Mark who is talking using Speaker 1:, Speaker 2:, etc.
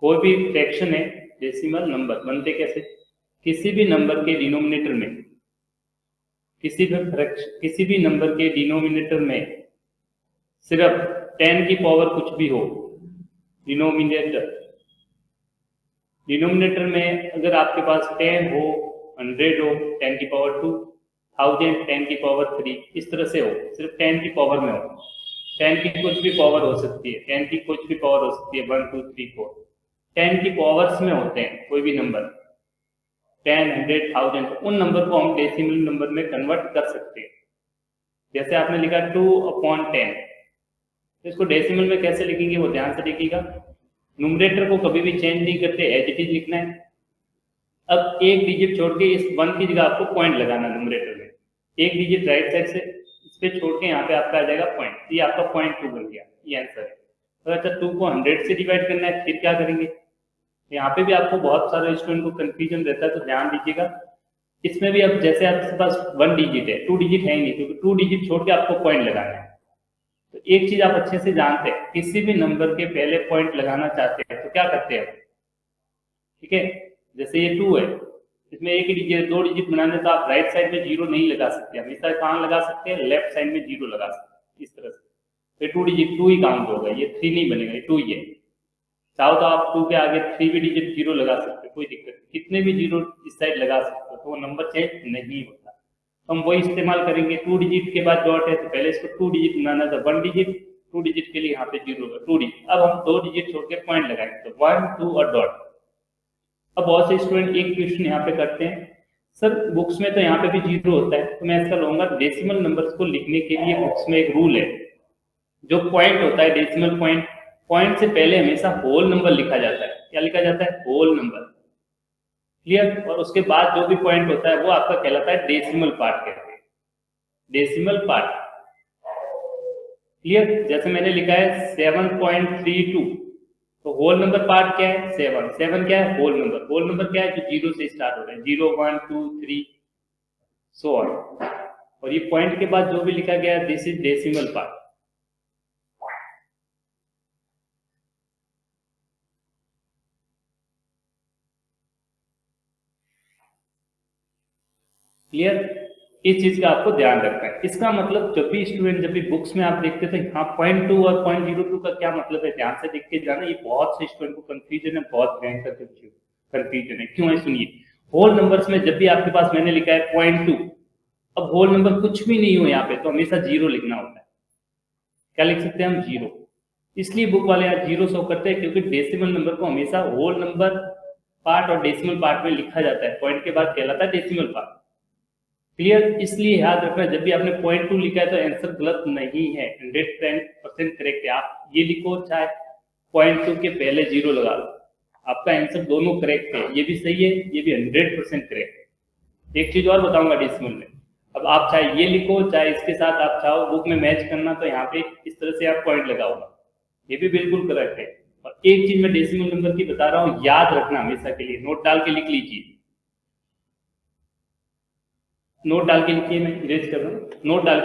Speaker 1: कोई भी फ्रैक्शन है, डेसिमल नंबर बनते कैसे, किसी भी नंबर के डिनोमिनेटर में, किसी भी नंबर के डिनोमिनेटर में सिर्फ 10 की पावर कुछ भी हो, डिनोमिनेटर में अगर आपके पास 10 हो, 100 हो, 10 की पावर 2, 1000, 10 की पावर 3, इस तरह से हो, सिर्फ 10 की पावर में हो। 10 की कुछ भी पावर हो सकती है, 10 की कुछ भी पावर हो सकती है, 1 2 3 4, 10 की पावर्स में होते हैं कोई भी नंबर, 10, 100, 1000, उन नंबर को हम डेसिमल नंबर में कन्वर्ट कर सकते हैं। जैसे आपने लिखा 2/10, तो इसको डेसिमल में कैसे लिखेंगे वो ध्यान से लिखिएगा। न्यूमरेटर को कभी भी चेंज नहीं करते, एज इट इज लिखना है। अब एक डिजिट छोड़ के इस 1 की जगह आपको पॉइंट लगाना न्यूमरेटर में, एक डिजिट राइट साइड से इस पे छोड़ के यहाँ पे आपका आ जाएगा पॉइंट, ये आपका 0.2 बन गया, ये आंसर है। तो अच्छा 2 को 100 से डिवाइड करना है, फिर क्या करेंगे, यहाँ पे भी आपको बहुत सारे स्टूडेंट को कंफ्यूजन रहता है, तो ध्यान दीजिएगा। इसमें भी अब जैसे आपके पास 1 डिजिट है, 2 डिजिट है ही नहीं, क्योंकि 2 डिजिट छोड़ के आपको पॉइंट लगाना है। तो एक चीज आप अच्छे से जानते हैं, किसी भी नंबर के पहले पॉइंट लगाना चाहते हैं तो क्या करते हैं, ठीक है। जैसे ये 2 है, इसमें एक ही डिजिट, 2 डिजिट बनाने तो आप राइट साइड में 0 नहीं लगा सकते, हमेशा कहाँ लगा सकते हैं, लेफ्ट साइड में 0 लगा सकते हैं, इस तरह से। तो 2 डिजिट 2 ही काउंट होगा, ये 3 नहीं बनेगा, ये 2 ही है। चाहो तो आप 2 के आगे 3 भी डिजिट 0 लगा सकते हो, कोई दिक्कत नहीं, कितने भी 0 इस साइड लगा सकते हो, तो वो नंबर चेंज नहीं होता। तो हम वही इस्तेमाल करेंगे, 2 डिजिट के बाद डॉट है तो पहले इसको 2 डिजिट बनाना था, 1 डिजिट, 2 डिजिट के लिए यहाँ पे 0 होगा, 2 डिजिट। अब हम 2 डिजिट छोड़ के पॉइंट लगाएंगे, तो 1 2 और डॉट। अब बहुत से स्टूडेंट एक क्वेश्चन यहाँ पे करते हैं, सर बुक्स में तो यहाँ पे भी 0 होता है, तो मैं इसका लूंगा डेसिमल नंबर्स को लिखने के लिए बुक्स में एक रूल है, जो पॉइंट होता है डेसिमल पॉइंट, पॉइंट से पहले हमेशा होल नंबर लिखा जाता है। क्या लिखा जाता है, होल नंबर, क्लियर। और उसके बाद जो भी पॉइंट होता है वो आपका कहलाता है डेसिमल पार्ट, कहते हैं डेसिमल पार्ट, क्लियर। जैसे मैंने लिखा है 7.32, तो होल नंबर पार्ट क्या है, 7, 7 क्या है, होल नंबर, होल नंबर क्या है, जो 0 से स्टार्ट हो रहा है, 0 1 2 3 सो ऑन। और ये पॉइंट के बाद जो भी लिखा गया है, this is decimal part. Clear, इस चीज का आपको ध्यान रखना है। इसका मतलब जब भी स्टूडेंट, जब भी बुक्स में आप देखते थे हाँ 0.2 और 0.02 का क्या मतलब है, ध्यान से देख के जाना, ये बहुत से स्टूडेंट को कंफ्यूजन है, बहुत भयंकर कंफ्यूजन है। क्यों है सुनिए, होल नंबर्स में जब भी आपके पास मैंने लिखा है 0.2, अब होल नंबर कुछ भी नहीं हो यहाँ पे, तो हमेशा 0 लिखना होता है। क्या लिख सकते हैं हम, 0। इसलिए बुक वाले यहाँ 0 शो करते हैं, क्योंकि डेसिमल नंबर को हमेशा होल नंबर पार्ट और डेसिमल पार्ट में लिखा जाता है, पॉइंट के बाद कहलाता है डेसिमल पार्ट, क्लियर। इसलिए याद रखना, जब भी आपने 0.2 लिखा है तो आंसर गलत नहीं है, 110% करेक्ट है। आप ये लिखो चाहे 0.2 के पहले 0 लगा लो, आपका आंसर दोनों करेक्ट है, ये भी सही है, ये भी 100% करेक्ट है। एक चीज और बताऊंगा डेसिमल में, अब आप चाहे ये लिखो चाहे इसके साथ आप चाहो बुक में मैच करना, तो यहाँ पे इस तरह से आप पॉइंट लगाओगे, ये भी बिल्कुल करेक्ट है। और एक चीज मैं डेसिमल नंबर की बता रहा हूँ, याद रखना हमेशा के लिए, नोट डाल के लिख लीजिए, नोट डाल के लिखिए, मैं इरेज कर रहा हूँ, नोट डाल